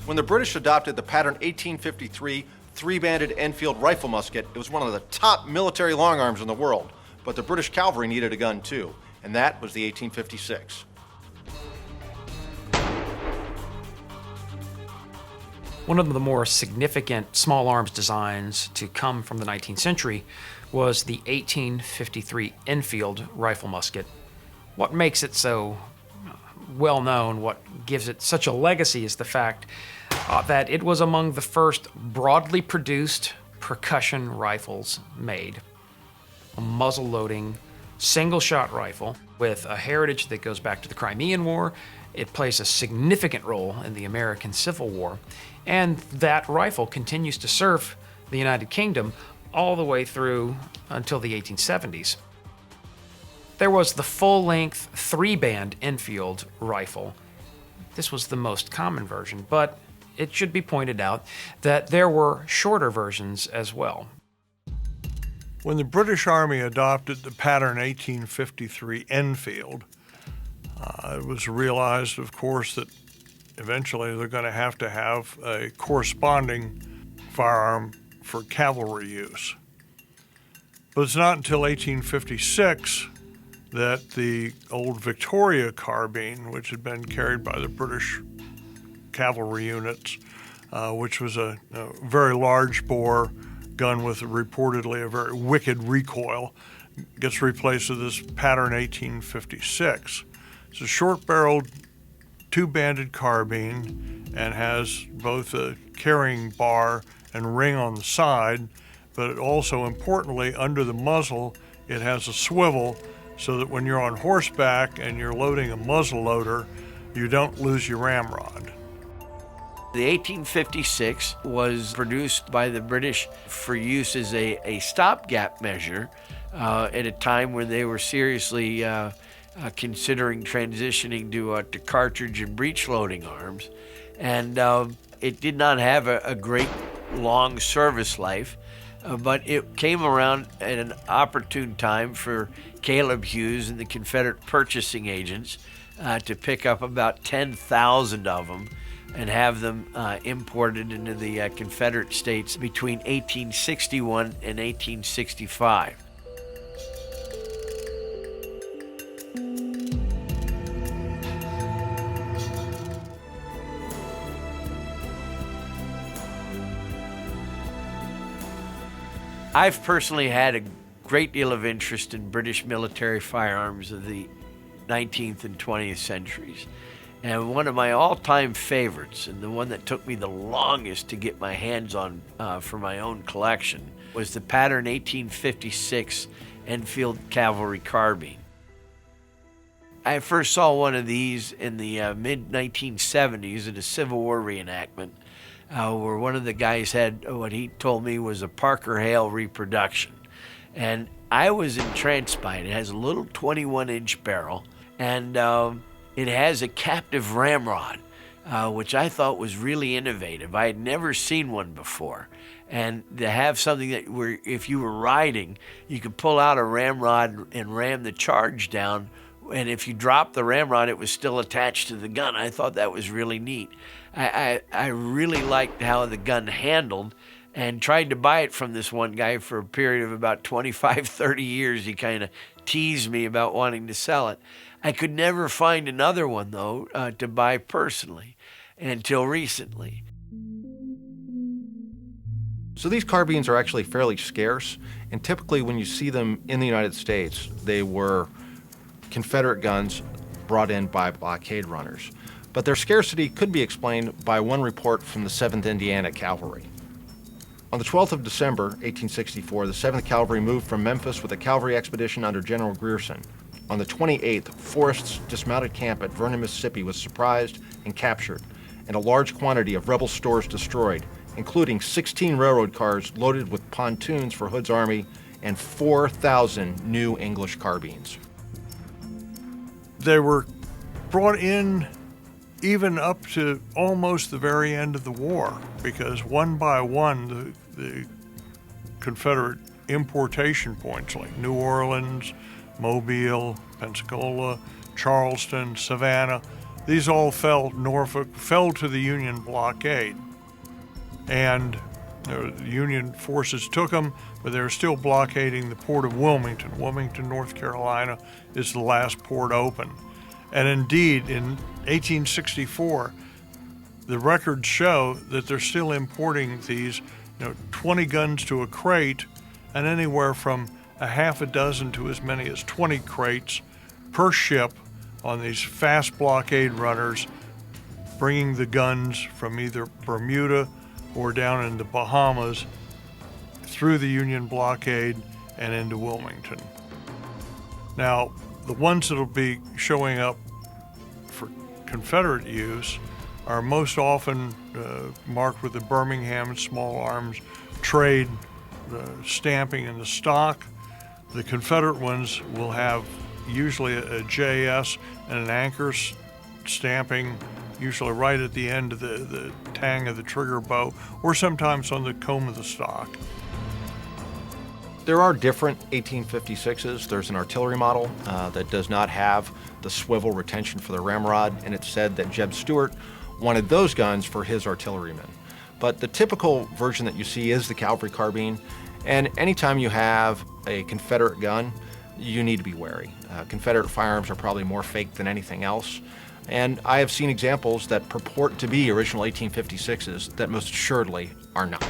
When the British adopted the pattern 1853 three-banded Enfield Rifle Musket, it was one of the top military long arms in the world. But the British cavalry needed a gun too, and that was the 1856. One of the more significant small arms designs to come from the 19th century was the 1853 Enfield Rifle Musket. What makes it so well known, what gives it such a legacy, is the fact that it was among the first broadly produced percussion rifles made. A muzzle-loading, single-shot rifle with a heritage that goes back to the Crimean War. It plays a significant role in the American Civil War, and that rifle continues to serve the United Kingdom all the way through until the 1870s. There was the full-length three-band Enfield rifle. This was the most common version, but it should be pointed out that there were shorter versions as well. When the British Army adopted the pattern 1853 Enfield, it was realized, of course, that eventually they're going to have a corresponding firearm for cavalry use. But it's not until 1856 that the old Victoria carbine, which had been carried by the British cavalry units, which was a very large bore gun with reportedly a very wicked recoil, gets replaced with this pattern 1856. It's a short-barreled, two-banded carbine and has both a carrying bar and ring on the side, but it also, importantly, under the muzzle, it has a swivel so that when you're on horseback and you're loading a muzzle loader, you don't lose your ramrod. The 1856 was produced by the British for use as a stopgap measure at a time when they were seriously considering transitioning to cartridge and breech loading arms. And it did not have a great long service life, but it came around at an opportune time for Caleb Hughes and the Confederate purchasing agents to pick up about 10,000 of them and have them imported into the Confederate States between 1861 and 1865. I've personally had a great deal of interest in British military firearms of the 19th and 20th centuries. And one of my all-time favorites, and the one that took me the longest to get my hands on for my own collection, was the pattern 1856 Enfield Cavalry Carbine. I first saw one of these in the mid-1970s at a Civil War reenactment, where one of the guys had what he told me was a Parker Hale reproduction. And I was entranced by it. It has a little 21-inch barrel, and it has a captive ramrod, which I thought was really innovative. I had never seen one before. And to have something that where if you were riding, you could pull out a ramrod and ram the charge down, and if you dropped the ramrod, it was still attached to the gun. I thought that was really neat. I really liked how the gun handled, and tried to buy it from this one guy for a period of about 25, 30 years. He kind of teased me about wanting to sell it. I could never find another one, though, to buy personally until recently. So these carbines are actually fairly scarce, and typically when you see them in the United States, they were Confederate guns brought in by blockade runners. But their scarcity could be explained by one report from the 7th Indiana Cavalry. On the 12th of December, 1864, the 7th Cavalry moved from Memphis with a cavalry expedition under General Grierson. On the 28th, Forrest's dismounted camp at Vernon, Mississippi was surprised and captured, and a large quantity of rebel stores destroyed, including 16 railroad cars loaded with pontoons for Hood's army and 4,000 new English carbines. They were brought in even up to almost the very end of the war, because one by one, the Confederate importation points like New Orleans, Mobile, Pensacola, Charleston, Savannah, These all fell to the Union blockade. And the Union forces took them, but they were still blockading the port of Wilmington. Wilmington, North Carolina is the last port open. And indeed, in 1864, the records show that they're still importing these 20 guns to a crate, and anywhere from a half a dozen to as many as 20 crates per ship on these fast blockade runners, bringing the guns from either Bermuda or down in the Bahamas through the Union blockade and into Wilmington. Now, the ones that'll be showing up for Confederate use are most often marked with the Birmingham small arms trade stamping in the stock. The Confederate ones will have usually a JS and an anchor stamping, usually right at the end of the tang of the trigger bow, or sometimes on the comb of the stock. There are different 1856s. There's an artillery model that does not have the swivel retention for the ramrod, and it's said that Jeb Stuart wanted those guns for his artillerymen. But the typical version that you see is the Cavalry Carbine, and anytime you have a Confederate gun, you need to be wary. Confederate firearms are probably more fake than anything else, and I have seen examples that purport to be original 1856s that most assuredly are not.